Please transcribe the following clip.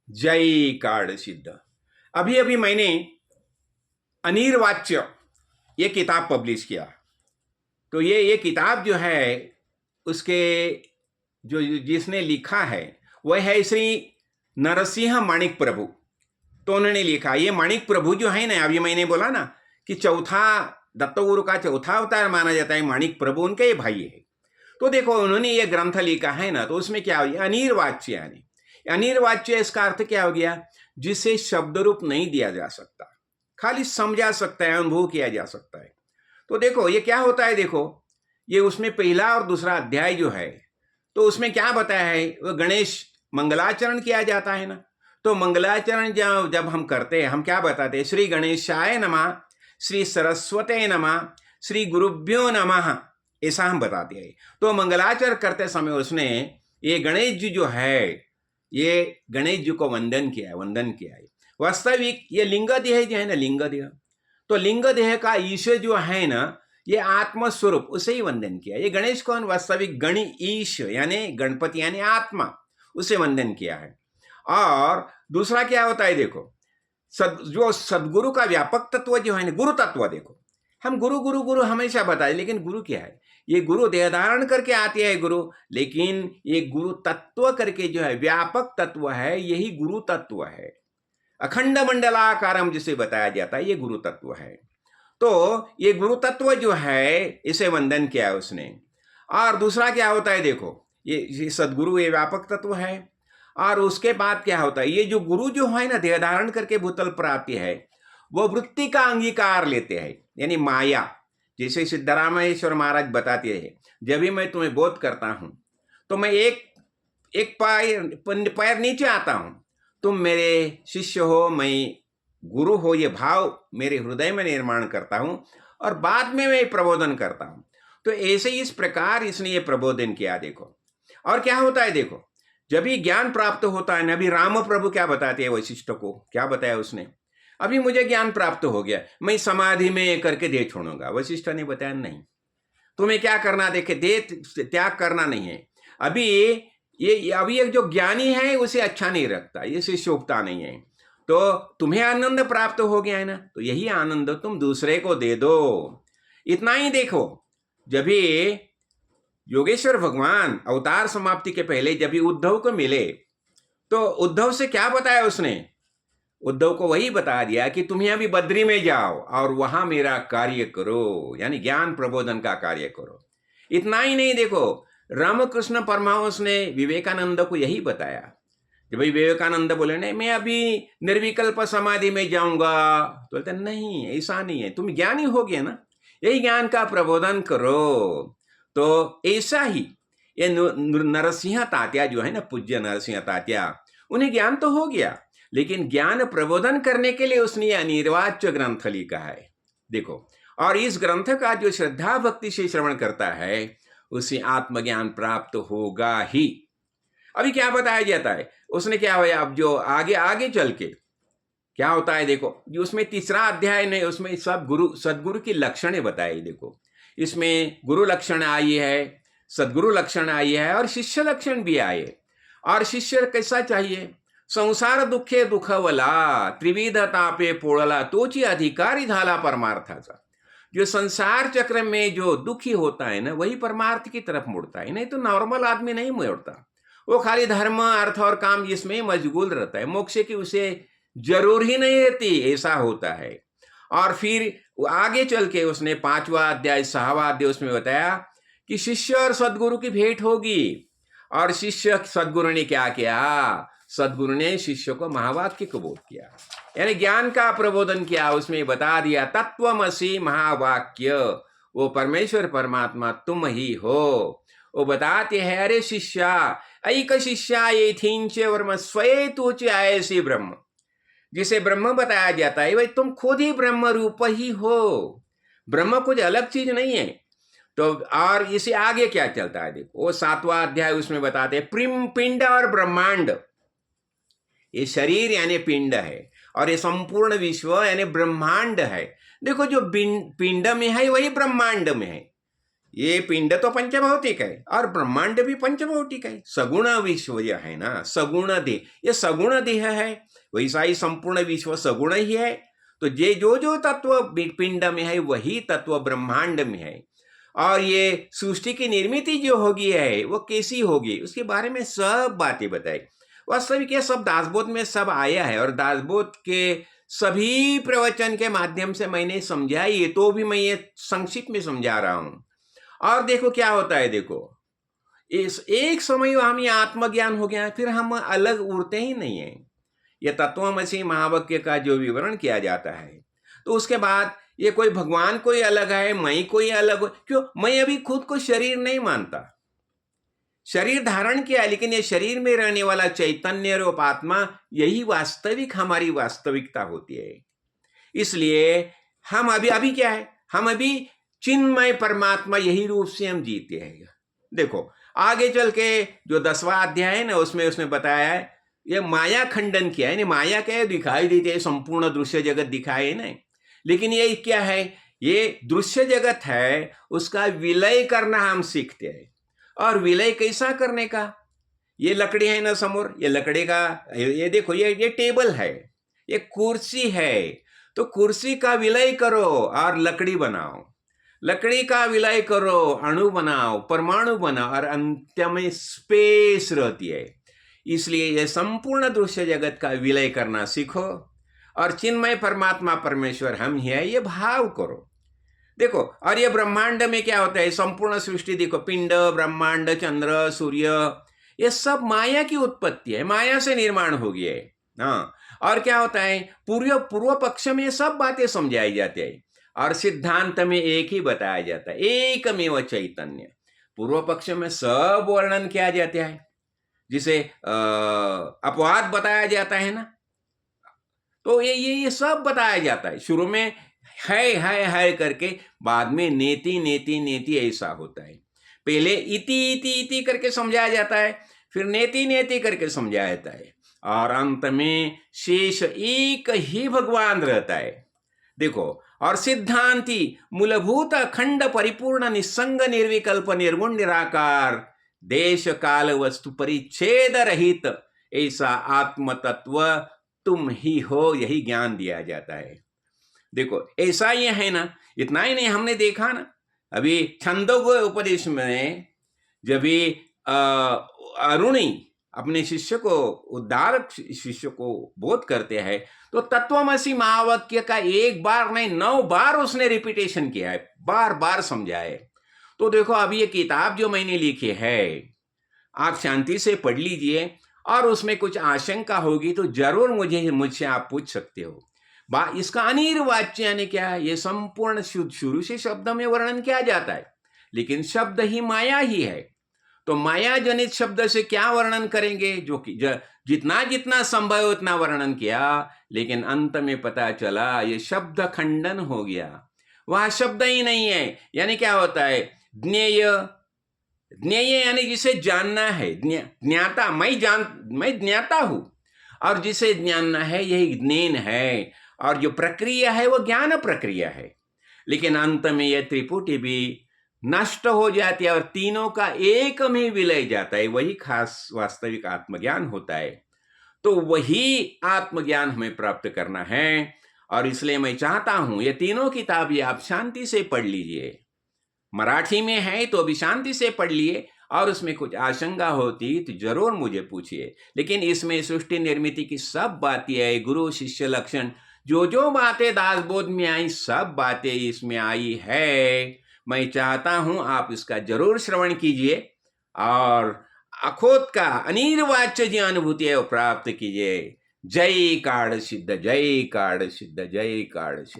जय कार्ड सिद्ध। अभी अभी मैंने अनिर्वाच्य ये किताब पब्लिश किया। तो ये किताब जो है उसके जो जिसने लिखा है वह है श्री नरसिंह माणिक प्रभु। तो उन्होंने लिखा, ये माणिक प्रभु जो है ना, अभी मैंने बोला ना कि चौथा दत्तगुरु का चौथा अवतार माना जाता है माणिक प्रभु, उनके ये भाई है। तो देखो उन्होंने ये ग्रंथ लिखा है ना, तो उसमें क्या हो गया, अनिर्वाच्य। यानी अनिर्वाच्य इसका अर्थ क्या हो गया, जिसे शब्द रूप नहीं दिया जा सकता, खाली समझा सकता है, अनुभव किया जा सकता है। तो देखो ये क्या होता है, देखो ये उसमें पहला और दूसरा अध्याय जो है, तो उसमें क्या बताया है, वो गणेश मंगलाचरण किया जाता है ना। तो मंगलाचरण जब हम करते हैं, हम क्या बताते हैं, श्री गणेशाय नमः, श्री सरस्वते नमः, श्री गुरुभ्यो नमः, ऐसा हम बताते हैं। तो मंगलाचरण करते समय उसने ये गणेश जी जो है, ये गणेश जी को वंदन किया है। वास्तविक ये लिंग देह जो है ना, लिंग देह, तो लिंग देह का ईश जो है ना, ये आत्मस्वरूप, उसे ही वंदन किया। ये गणेश कौन, वास्तविक गणि ईश यानी गणपति यानी आत्मा, उसे वंदन किया है। और दूसरा क्या होता है, देखो जो सदगुरु का व्यापक तत्व जो है ना, गुरु तत्व। देखो हम गुरु गुरु गुरु हमेशा बताए, लेकिन गुरु क्या है, ये गुरु देह धारण करके आते हैं गुरु, लेकिन ये गुरु तत्व करके जो है व्यापक तत्व है, यही गुरु तत्व है। अखंड मंडलाकारम जिसे बताया जाता है, ये गुरु तत्व है। तो ये गुरु तत्व जो है, इसे वंदन किया उसने। और दूसरा क्या होता है, देखो ये सदगुरु ये व्यापक तत्व है। और उसके बाद क्या होता है, ये जो गुरु जो है ना, देह धारण करके भूतल पर आती है, वो वृत्ति का अंगीकार लेते हैं, यानी माया। जैसे सिद्धरामेश्वर महाराज बताते हैं, जब भी मैं तुम्हें बोध करता हूं तो मैं एक पैर नीचे आता हूं, तुम मेरे शिष्य हो, मैं गुरु हो, ये भाव मेरे हृदय में निर्माण करता हूं, और बाद में मैं प्रबोधन करता हूं। तो ऐसे ही इस प्रकार इसने ये प्रबोधन किया। देखो और क्या होता है, देखो जब भी ज्ञान प्राप्त होता है ना, अभी राम प्रभु क्या बताते हैं वशिष्ठ को, क्या बताया उसने, अभी मुझे ज्ञान प्राप्त हो गया, मैं समाधि में करके दे छोड़ूंगा। वशिष्ठ ने बताया नहीं, तुम्हें क्या करना, देखे दे त्याग करना नहीं है। अभी एक जो ज्ञानी है उसे अच्छा नहीं रखता, इसे शोभता नहीं है। तो तुम्हें आनंद प्राप्त हो गया है ना, तो यही आनंद तुम दूसरे को दे दो। इतना ही देखो, जब भी योगेश्वर भगवान अवतार समाप्ति के पहले जब भी उद्धव को मिले, तो उद्धव से क्या बताया उसने, उद्धव को वही बता दिया कि तुम्हें अभी बद्री में जाओ और वहां मेरा कार्य करो, यानी ज्ञान प्रबोधन का कार्य करो। इतना ही नहीं, देखो रामकृष्ण परमहंस ने विवेकानंद को यही बताया कि भाई विवेकानंद बोले नहीं मैं अभी निर्विकल्प समाधि में जाऊंगा, तो बोलते नहीं ऐसा नहीं है, तुम ज्ञानी हो गए ना, यही ज्ञान का प्रबोधन करो। तो ऐसा ही ये नरसिंह तात्या जो है ना, पूज्य नरसिंह तात्या, उन्हें ज्ञान तो हो गया, लेकिन ज्ञान प्रबोधन करने के लिए उसने अनिर्वाच्य ग्रंथ लिखा है। देखो, और इस ग्रंथ का जो श्रद्धा भक्ति से श्रवण करता है उसे आत्मज्ञान प्राप्त होगा ही। अभी क्या बताया जाता है, उसने क्या हुआ, अब जो आगे आगे चल के क्या होता है, देखो जो उसमें तीसरा अध्याय ने, उसमें सब सदगुरु की लक्षणें बताई। देखो इसमें गुरु लक्षण आई है, सदगुरु लक्षण आई है, और शिष्य लक्षण भी आए। और शिष्य कैसा चाहिए, संसार दुखे दुखवला, त्रिविध तापे पोळला, तोची अधिकारी झाला परमार्थाचा। जो संसार चक्र में जो दुखी होता है ना, वही परमार्थ की तरफ मुड़ता है, नहीं तो नॉर्मल आदमी नहीं मुड़ता। वो खाली धर्म अर्थ और काम इसमें मशगूल रहता है, मोक्ष की उसे जरूर ही नहीं रहती, ऐसा होता है। और फिर आगे चल के उसने 5वां अध्याय 6वां अध्याय उसमें बताया कि शिष्य और सदगुरु की भेंट होगी। और शिष्य सदगुरु ने क्या किया, सदगुरु ने शिष्य को महावाक्य को बोध किया, यानी ज्ञान का प्रबोधन किया। उसमें बता दिया तत्वमसि महावाक्य, वो परमेश्वर परमात्मा तुम ही हो। वो बताते हैं, अरे शिष्या ऐक शिष्या ये थींच वर्म स्वये तोच आयसी ब्रह्म, जिसे ब्रह्म बताया जाता है भाई तुम खुद ही ब्रह्म रूप ही हो, ब्रह्म कुछ अलग चीज नहीं है। तो और इसे आगे क्या चलता है, देखो वो 7वां अध्याय उसमें बताते हैं पिंड और ब्रह्मांड। ये शरीर यानी पिंड है, और ये संपूर्ण विश्व यानी ब्रह्मांड है। देखो जो पिंड में है वही ब्रह्मांड में है, ये पिंड तो पंचभौतिक है और ब्रह्मांड भी पंचभौतिक है। सगुण विश्व जो है ना, सगुण देह, ये सगुण देह है, वैसा ही संपूर्ण विश्व सगुण ही है। तो ये जो तत्व पिंड में है वही तत्व ब्रह्मांड में है। और ये सृष्टि की निर्मित जो होगी है वो कैसी होगी उसके बारे में सब बातें बताई। वास्तविक ये सब दासबोध में सब आया है और दासबोध के सभी प्रवचन के माध्यम से मैंने समझाई है, तो भी मैं ये संक्षिप्त में समझा रहा हूं। और देखो क्या होता है, देखो इस एक समय हम ये आत्मज्ञान हो गया, फिर हम अलग उड़ते ही नहीं है। यह तत्वमसि महावाक्य का जो विवरण किया जाता है, तो उसके बाद ये कोई भगवान कोई अलग है, मैं कोई अलग हो, क्यों? मैं अभी खुद को शरीर नहीं मानता, शरीर धारण किया, लेकिन ये शरीर में रहने वाला चैतन्य रूप आत्मा यही वास्तविक हमारी वास्तविकता होती है। इसलिए हम अभी क्या है, हम अभी चिन्मय परमात्मा यही रूप से हम जीते हैं। देखो आगे चल के जो 10वां अध्याय है ना, उसमें उसने बताया है ये माया खंडन किया है। माया क्या है, दिखाई देती है, संपूर्ण दृश्य जगत दिखाए ना, लेकिन ये क्या है, ये दृश्य जगत है, उसका विलय करना हम सीखते हैं। और विलय कैसा करने का, ये लकड़ी है ना समोर, ये लकड़ी का, ये देखो ये टेबल है, ये कुर्सी है, तो कुर्सी का विलय करो और लकड़ी बनाओ, लकड़ी का विलय करो, अणु बनाओ, परमाणु बनाओ, और अंत में स्पेस रहती है। इसलिए ये संपूर्ण दृश्य जगत का विलय करना सीखो और चिन्मय परमात्मा परमेश्वर हम ही है ये भाव करो। देखो, और ये ब्रह्मांड में क्या होता है, संपूर्ण सृष्टि देखो, पिंड, ब्रह्मांड, चंद्र, सूर्य, ये सब माया की उत्पत्ति है, माया से निर्माण हो गया है। हाँ, और क्या होता है, पूर्व पक्ष में सब बातें समझाई जाती है और सिद्धांत में एक ही बताया जाता है, एकमेव चैतन्य। पूर्व पक्ष में सब वर्णन किया जाता है, जिसे अपवाद बताया जाता है ना, तो ये सब बताया जाता है। शुरू में है करके, बाद में नेति नेति नेति ऐसा होता है। पहले इति इति इति करके समझाया जाता है, फिर नेति नेति करके समझाया जाता है, और अंत में शेष एक ही भगवान रहता है। देखो, और सिद्धांति मूलभूत अखंड परिपूर्ण निसंग निर्विकल्प निर्गुण निराकार देश काल वस्तु परिच्छेद रहित ऐसा आत्म तत्व तुम ही हो, यही ज्ञान दिया जाता है। देखो ऐसा ये है ना, इतना ही नहीं, हमने देखा ना अभी छंदोग्य उपदेश में, जब भी अरुणी अपने शिष्य को, उद्धारक शिष्य को बोध करते हैं, तो तत्वमसि महावाक्य का एक बार नहीं 9 बार उसने रिपीटेशन किया है, बार बार समझाए। तो देखो अभी ये किताब जो मैंने लिखी है, आप शांति से पढ़ लीजिए, और उसमें कुछ आशंका होगी तो जरूर मुझसे आप पूछ सकते हो। इसका अनिर्वाच्य यानी क्या है, ये संपूर्ण शुरू से शब्द में वर्णन किया जाता है, लेकिन शब्द ही माया ही है। तो माया जनित शब्द से क्या वर्णन करेंगे, जो कि जितना जितना संभव है उतना वर्णन किया, लेकिन अंत में पता चला ये शब्द खंडन हो गया, वह शब्द ही नहीं है। यानी क्या होता है, ज्ञेय, ज्ञेय यानी जिसे जानना है, ज्ञाता, मैं ज्ञाता हूं, और जिसे जानना है यही ज्ञान है, और जो प्रक्रिया है वो ज्ञान प्रक्रिया है। लेकिन अंत में यह त्रिपुटी भी नष्ट हो जाती है और तीनों का एक में विलय जाता है, वही खास वास्तविक आत्मज्ञान होता है। तो वही आत्मज्ञान हमें प्राप्त करना है, और इसलिए मैं चाहता हूं ये तीनों किताबें आप शांति से पढ़ लीजिए। मराठी में है तो अभी शांति से पढ़ लिए, और उसमें कुछ आशंका होती तो जरूर मुझे पूछिए। लेकिन इसमें सृष्टि निर्मिति की सब बातें है, गुरु शिष्य लक्षण, जो बातें दासबोध में आई, सब बातें इसमें आई है। मैं चाहता हूं आप इसका जरूर श्रवण कीजिए और अखोत का अनिर्वाच्य जो अनुभूति है वो प्राप्त कीजिए। जय कार्ड सिद्ध, जय कार्ड सिद्ध, जय कार्ड सिद्ध।